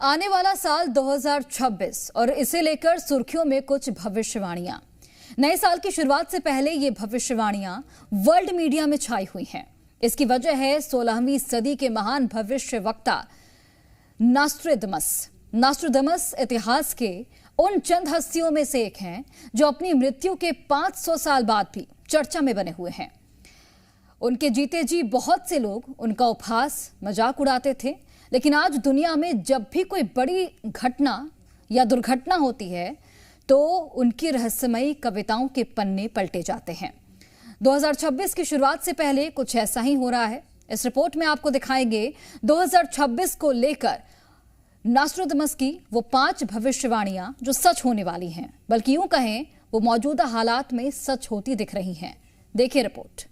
आने वाला साल 2026 और इसे लेकर सुर्खियों में कुछ भविष्यवाणियां। नए साल की शुरुआत से पहले ये भविष्यवाणियां वर्ल्ड मीडिया में छाई हुई हैं। इसकी वजह है 16वीं सदी के महान भविष्यवक्ता नॉस्ट्रेडमस। नॉस्ट्रेडमस इतिहास के उन चंद हस्तियों में से एक हैं जो अपनी मृत्यु के 500 साल बाद भी चर्चा में बने हुए हैं। उनके जीते जी बहुत से लोग उनका उपहास मजाक उड़ाते थे, लेकिन आज दुनिया में जब भी कोई बड़ी घटना या दुर्घटना होती है तो उनकी रहस्यमयी कविताओं के पन्ने पलटे जाते हैं। 2026 की शुरुआत से पहले कुछ ऐसा ही हो रहा है। इस रिपोर्ट में आपको दिखाएंगे 2026 को लेकर नॉस्ट्रेडमस की वो 5 भविष्यवाणियां जो सच होने वाली हैं, बल्कि यूं कहें वो मौजूदा हालात में सच होती दिख रही हैं। देखिए रिपोर्ट।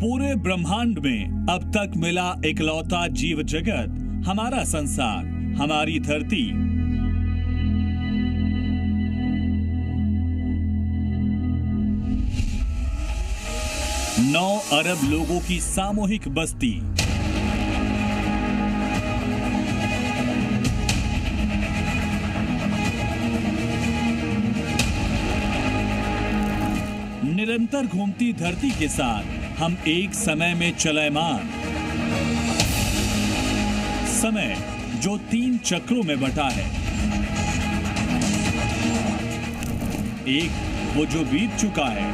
पूरे ब्रह्मांड में अब तक मिला इकलौता जीव जगत, हमारा संसार, हमारी धरती। नौ अरब लोगों की सामूहिक बस्ती। निरंतर घूमती धरती के साथ हम एक समय में चलयमान। समय जो 3 चक्रों में बटा है। एक वो जो बीत चुका है,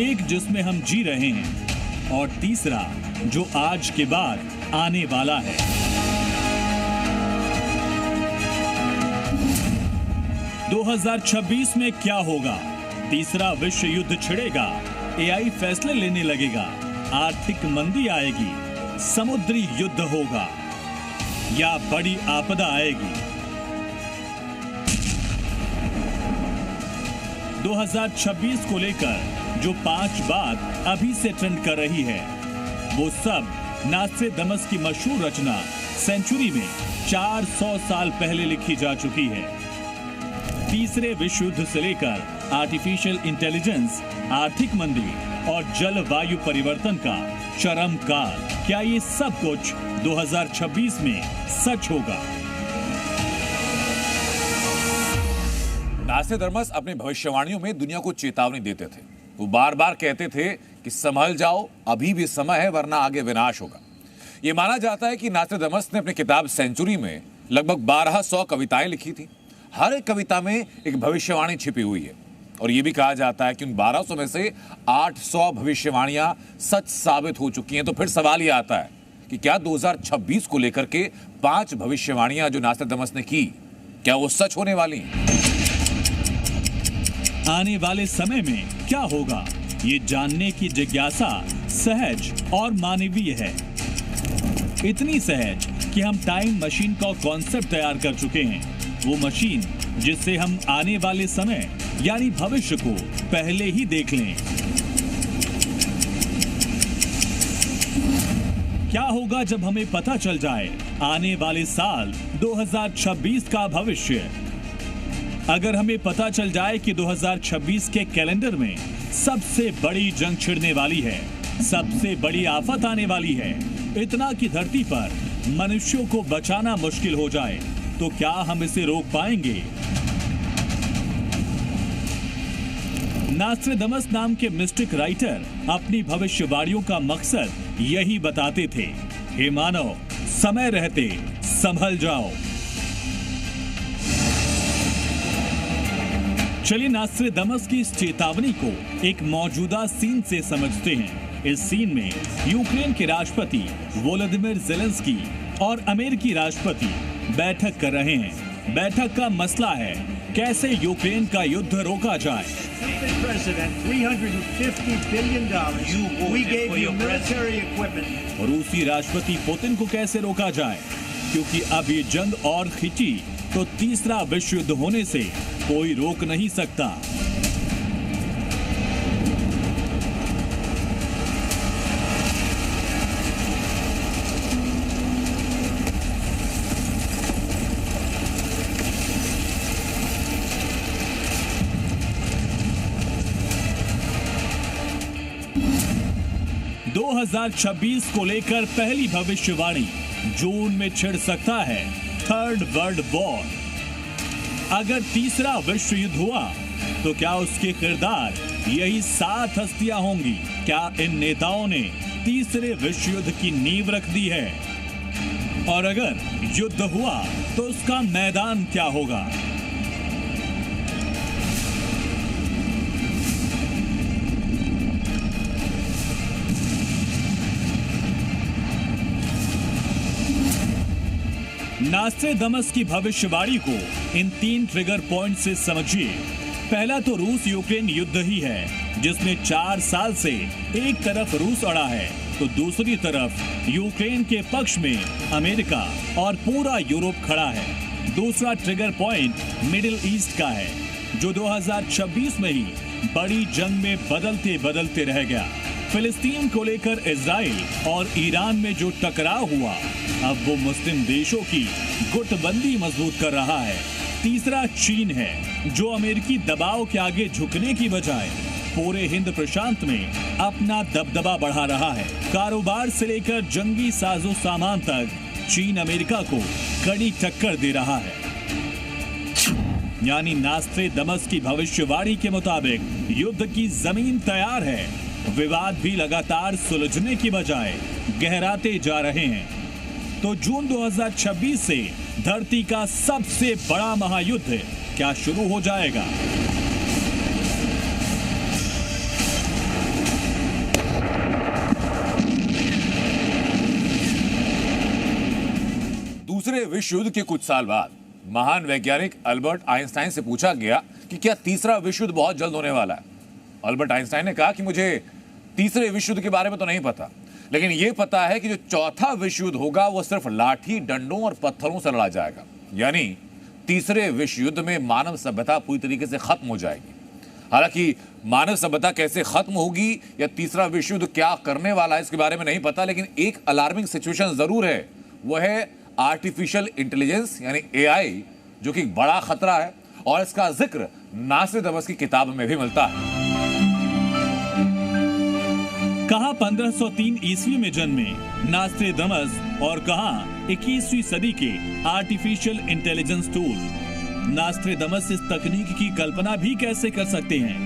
एक जिसमें हम जी रहे हैं, और तीसरा जो आज के बाद आने वाला है। – 2026 में क्या होगा? तीसरा विश्व युद्ध छिड़ेगा, एआई फैसले लेने लगेगा, आर्थिक मंदी आएगी, समुद्री युद्ध होगा, या बड़ी आपदा आएगी? 2026 को लेकर जो 5 बात अभी से ट्रेंड कर रही है, वो सब नॉस्ट्रेडमस की मशहूर रचना सेंचुरी में 400 साल पहले लिखी जा चुकी है। तीसरे विश्व युद्ध से लेकर आर्टिफिशियल इंटेलिजेंस, आर्थिक मंदी और जलवायु परिवर्तन का चरम काल, क्या ये सब कुछ 2026 में सच होगा? नॉस्ट्रेडमस अपनी भविष्यवाणियों में दुनिया को चेतावनी देते थे। वो बार बार कहते थे कि संभल जाओ, अभी भी समय है, वरना आगे विनाश होगा। ये माना जाता है कि नॉस्ट्रेडमस ने अपनी किताब सेंचुरी में लगभग 1200 कविताएं लिखी थी। हर एक कविता में एक भविष्यवाणी छिपी हुई है, और यह भी कहा जाता है कि उन 1200 में से 800 भविष्यवाणियां सच साबित हो चुकी हैं। तो फिर सवाल यह आता है कि क्या 2026 को लेकर के 5 भविष्यवाणियां जो नॉस्ट्रेडमस ने की, क्या वो सच होने वाली हैं? आने वाले समय में क्या होगा, ये जानने की जिज्ञासा सहज और मानवीय है। इतनी सहज कि हम टाइम मशीन का कॉन्सेप्ट तैयार कर चुके हैं। वो मशीन जिससे हम आने वाले समय यानी भविष्य को पहले ही देख लें। क्या होगा जब हमें पता चल जाए आने वाले साल 2026 का भविष्य? अगर हमें पता चल जाए कि 2026 के कैलेंडर में सबसे बड़ी जंग छिड़ने वाली है, सबसे बड़ी आफत आने वाली है, इतना कि धरती पर मनुष्यों को बचाना मुश्किल हो जाए, तो क्या हम इसे रोक पाएंगे? नॉस्ट्रेडमस नाम के मिस्टिक राइटर अपनी भविष्यवाणियों का मकसद यही बताते थे, हे मानव, समय रहते संभल जाओ। चलिए नॉस्ट्रेडमस की इस चेतावनी को एक मौजूदा सीन से समझते हैं। इस सीन में यूक्रेन के राष्ट्रपति वोलोदिमीर ज़ेलेंस्की और अमेरिकी राष्ट्रपति बैठक कर रहे हैं। बैठक का मसला है कैसे यूक्रेन का युद्ध रोका जाए। elected president $350 billion. We gave you military equipment. रूसी राष्ट्रपति पुतिन को कैसे रोका जाए, क्योंकि अब ये जंग और खिंची तो तीसरा विश्व युद्ध होने से कोई रोक नहीं सकता। दो 2026 को लेकर पहली भविष्यवाणी, जून में छिड़ सकता है थर्ड वर्ल्ड वॉर। अगर तीसरा विश्व युद्ध हुआ तो क्या उसके किरदार यही 7 हस्तियां होंगी? क्या इन नेताओं ने तीसरे विश्व युद्ध की नींव रख दी है? और अगर युद्ध हुआ तो उसका मैदान क्या होगा? नास्ट्रेडमस की भविष्यवाणी को इन 3 ट्रिगर पॉइंट से समझिए। पहला तो रूस यूक्रेन युद्ध ही है, जिसमें 4 साल से एक तरफ रूस अड़ा है तो दूसरी तरफ यूक्रेन के पक्ष में अमेरिका और पूरा यूरोप खड़ा है। दूसरा ट्रिगर पॉइंट मिडिल ईस्ट का है, जो 2026 में ही बड़ी जंग में बदलते बदलते रह गया। फिलिस्तीन को लेकर इजराइल और ईरान में जो टकराव हुआ, अब वो मुस्लिम देशों की गुटबंदी मजबूत कर रहा है। तीसरा चीन है, जो अमेरिकी दबाव के आगे झुकने की बजाय पूरे हिंद प्रशांत में अपना दबदबा बढ़ा रहा है। कारोबार से लेकर जंगी साजो सामान तक चीन अमेरिका को कड़ी टक्कर दे रहा है। यानी नास्ट्रेडमस की भविष्यवाणी के मुताबिक युद्ध की जमीन तैयार है, विवाद भी लगातार सुलझने की बजाय गहराते जा रहे हैं। तो जून 2026 से धरती का सबसे बड़ा महायुद्ध क्या शुरू हो जाएगा? दूसरे विश्व युद्ध के कुछ साल बाद महान वैज्ञानिक अल्बर्ट आइंस्टाइन से पूछा गया कि क्या तीसरा विश्व युद्ध बहुत जल्द होने वाला है। अल्बर्ट आइंस्टाइन ने कहा कि मुझे तीसरे विश्व युद्ध के बारे में तो नहीं पता, लेकिन यह पता है कि जो चौथा विश्व युद्ध होगा वो सिर्फ लाठी, डंडों और पत्थरों से लड़ा जाएगा। यानी तीसरे विश्व युद्ध में मानव सभ्यता पूरी तरीके से खत्म हो जाएगी। हालांकि मानव सभ्यता कैसे खत्म होगी या तीसरा विश्व युद्ध क्या करने वाला है, इसके बारे में नहीं पता, लेकिन एक अलार्मिंग सिचुएशन जरूर है। वह है आर्टिफिशियल इंटेलिजेंस यानी AI, जो कि बड़ा खतरा है और इसका जिक्र नास्ट्रेडमस की किताब में भी मिलता है। कहां 1503 ईस्वी में जन्मे नास्ट्रेडमस और कहां 21वीं सदी के आर्टिफिशियल इंटेलिजेंस टूल। नास्ट्रेडमस इस तकनीक की कल्पना भी कैसे कर सकते हैं